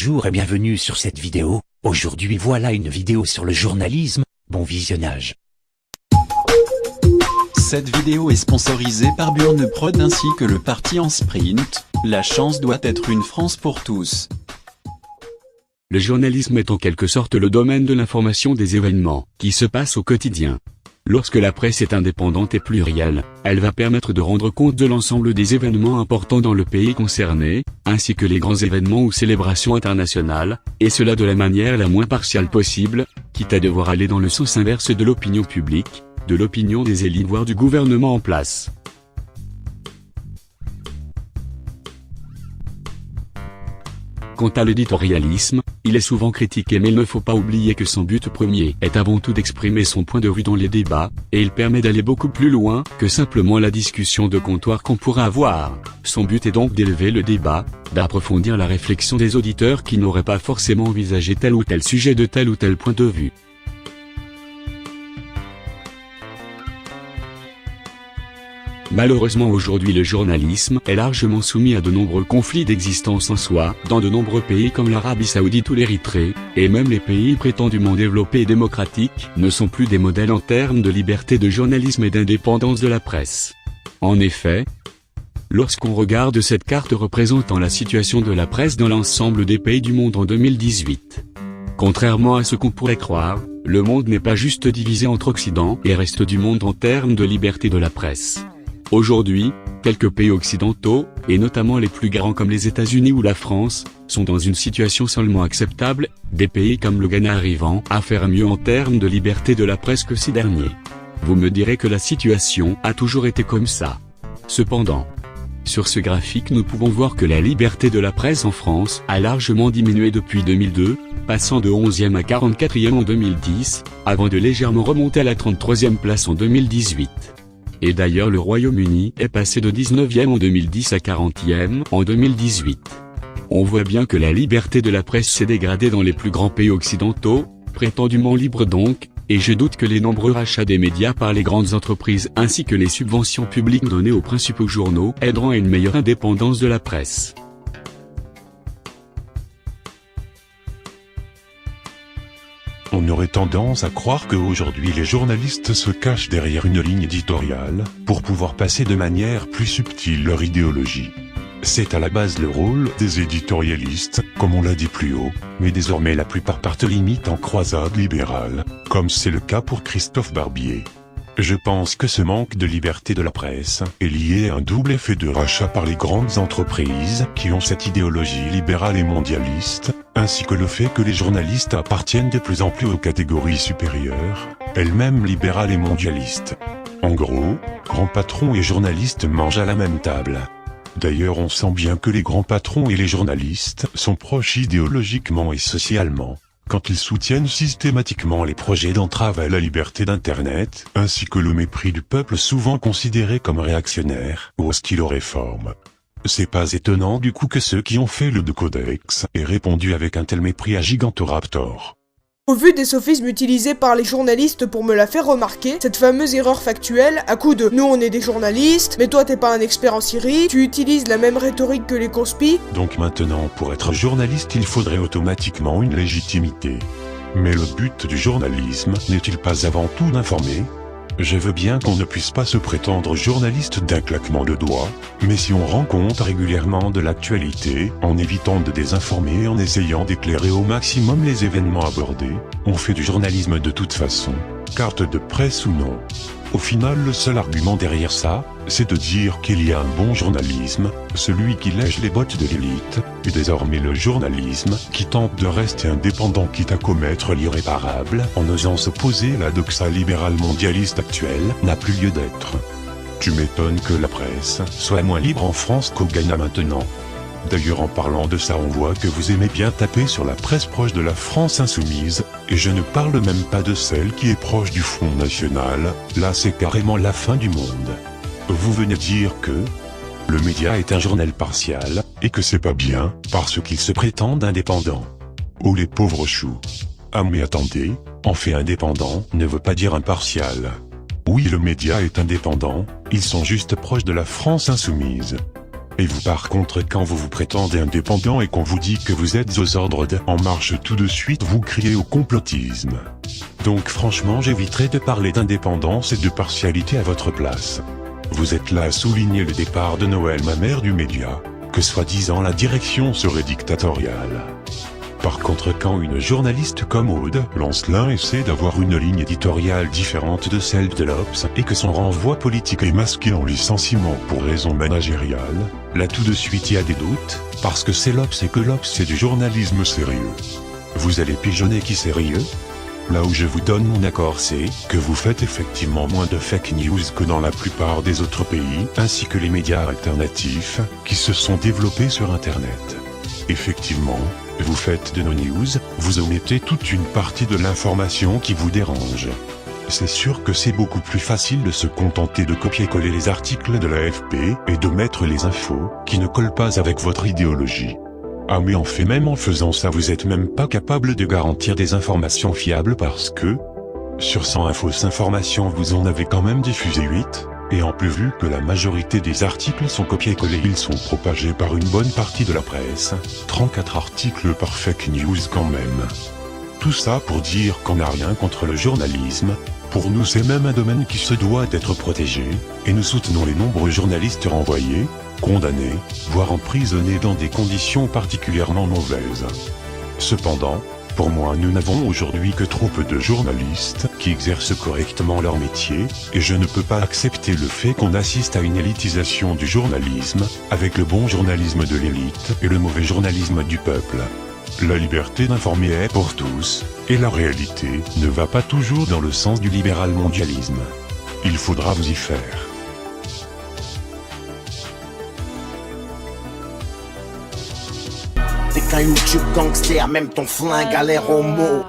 Bonjour et bienvenue sur cette vidéo. Aujourd'hui voilà une vidéo sur le journalisme, bon visionnage. Cette vidéo est sponsorisée par Burn Prod ainsi que le parti en sprint, la chance doit être une France pour tous. Le journalisme est en quelque sorte le domaine de l'information des événements qui se passent au quotidien. Lorsque la presse est indépendante et plurielle, elle va permettre de rendre compte de l'ensemble des événements importants dans le pays concerné, ainsi que les grands événements ou célébrations internationales, et cela de la manière la moins partiale possible, quitte à devoir aller dans le sens inverse de l'opinion publique, de l'opinion des élites voire du gouvernement en place. Quant à l'éditorialisme, il est souvent critiqué mais il ne faut pas oublier que son but premier est avant tout d'exprimer son point de vue dans les débats, et il permet d'aller beaucoup plus loin que simplement la discussion de comptoir qu'on pourrait avoir. Son but est donc d'élever le débat, d'approfondir la réflexion des auditeurs qui n'auraient pas forcément envisagé tel ou tel sujet de tel ou tel point de vue. Malheureusement aujourd'hui le journalisme est largement soumis à de nombreux conflits d'existence en soi, dans de nombreux pays comme l'Arabie Saoudite ou l'Érythrée, et même les pays prétendument développés et démocratiques ne sont plus des modèles en termes de liberté de journalisme et d'indépendance de la presse. En effet, lorsqu'on regarde cette carte représentant la situation de la presse dans l'ensemble des pays du monde en 2018, contrairement à ce qu'on pourrait croire, le monde n'est pas juste divisé entre Occident et reste du monde en termes de liberté de la presse. Aujourd'hui, quelques pays occidentaux, et notamment les plus grands comme les États-Unis ou la France, sont dans une situation seulement acceptable, des pays comme le Ghana arrivant à faire mieux en termes de liberté de la presse que ces derniers. Vous me direz que la situation a toujours été comme ça. Cependant, sur ce graphique nous pouvons voir que la liberté de la presse en France a largement diminué depuis 2002, passant de 11e à 44e en 2010, avant de légèrement remonter à la 33e place en 2018. Et d'ailleurs le Royaume-Uni est passé de 19e en 2010 à 40e en 2018. On voit bien que la liberté de la presse s'est dégradée dans les plus grands pays occidentaux, prétendument libres donc, et je doute que les nombreux rachats des médias par les grandes entreprises ainsi que les subventions publiques données aux principaux journaux aideront à une meilleure indépendance de la presse. On aurait tendance à croire qu'aujourd'hui les journalistes se cachent derrière une ligne éditoriale, pour pouvoir passer de manière plus subtile leur idéologie. C'est à la base le rôle des éditorialistes, comme on l'a dit plus haut, mais désormais la plupart partent limite en croisade libérale, comme c'est le cas pour Christophe Barbier. Je pense que ce manque de liberté de la presse est lié à un double effet de rachat par les grandes entreprises qui ont cette idéologie libérale et mondialiste, ainsi que le fait que les journalistes appartiennent de plus en plus aux catégories supérieures, elles-mêmes libérales et mondialistes. En gros, grands patrons et journalistes mangent à la même table. D'ailleurs on sent bien que les grands patrons et les journalistes sont proches idéologiquement et socialement, quand ils soutiennent systématiquement les projets d'entrave à la liberté d'Internet, ainsi que le mépris du peuple souvent considéré comme réactionnaire ou hostile aux réformes. C'est pas étonnant du coup que ceux qui ont fait le Codex aient répondu avec un tel mépris à Gigantoraptor. Au vu des sophismes utilisés par les journalistes pour me la faire remarquer, cette fameuse erreur factuelle, à coup de « nous on est des journalistes, mais toi t'es pas un expert en Syrie, tu utilises la même rhétorique que les conspis ». Donc maintenant pour être journaliste il faudrait automatiquement une légitimité. Mais le but du journalisme n'est-il pas avant tout d'informer ? Je veux bien qu'on ne puisse pas se prétendre journaliste d'un claquement de doigts, mais si on rend compte régulièrement de l'actualité, en évitant de désinformer et en essayant d'éclairer au maximum les événements abordés, on fait du journalisme de toute façon, carte de presse ou non. Au final le seul argument derrière ça, c'est de dire qu'il y a un bon journalisme, celui qui lèche les bottes de l'élite, et désormais le journalisme qui tente de rester indépendant quitte à commettre l'irréparable en osant s'opposer à la doxa libérale mondialiste actuelle, n'a plus lieu d'être. Tu m'étonnes que la presse soit moins libre en France qu'au Ghana maintenant. D'ailleurs en parlant de ça on voit que vous aimez bien taper sur la presse proche de la France insoumise, et je ne parle même pas de celle qui est proche du Front National, là c'est carrément la fin du monde. Vous venez dire que le média est un journal partial, et que c'est pas bien, parce qu'ils se prétendent indépendants. Oh les pauvres choux. Ah mais attendez, en fait indépendant ne veut pas dire impartial. Oui le média est indépendant, ils sont juste proches de la France insoumise. Et vous par contre quand vous vous prétendez indépendant et qu'on vous dit que vous êtes aux ordres de En Marche tout de suite vous criez au complotisme. Donc franchement j'éviterai de parler d'indépendance et de partialité à votre place. Vous êtes là à souligner le départ de Noël Mamère du média, que soi-disant la direction serait dictatoriale. Par contre quand une journaliste comme Aude Lancelin essaie d'avoir une ligne éditoriale différente de celle de l'Obs et que son renvoi politique est masqué en licenciement pour raison managériale, là tout de suite il y a des doutes, parce que c'est l'Obs et que l'Obs c'est du journalisme sérieux. Vous allez pigeonner qui sérieux ? Là où je vous donne mon accord c'est que vous faites effectivement moins de fake news que dans la plupart des autres pays, ainsi que les médias alternatifs qui se sont développés sur Internet. Effectivement, vous faites de nos news, vous omettez toute une partie de l'information qui vous dérange. C'est sûr que c'est beaucoup plus facile de se contenter de copier-coller les articles de l'AFP et de mettre les infos qui ne collent pas avec votre idéologie. Ah mais en fait même en faisant ça vous êtes même pas capable de garantir des informations fiables parce que sur 100 fausses informations vous en avez quand même diffusé 8. Et en plus vu que la majorité des articles sont copiés-collés, ils sont propagés par une bonne partie de la presse, 34 articles par fake news quand même. Tout ça pour dire qu'on n'a rien contre le journalisme, pour nous c'est même un domaine qui se doit d'être protégé, et nous soutenons les nombreux journalistes renvoyés, condamnés, voire emprisonnés dans des conditions particulièrement mauvaises. Cependant, pour moi nous n'avons aujourd'hui que trop peu de journalistes qui exercent correctement leur métier, et je ne peux pas accepter le fait qu'on assiste à une élitisation du journalisme, avec le bon journalisme de l'élite et le mauvais journalisme du peuple. La liberté d'informer est pour tous, et la réalité ne va pas toujours dans le sens du libéral mondialisme. Il faudra vous y faire. T'es qu'un YouTube gangster, même ton flingue a l'air homo.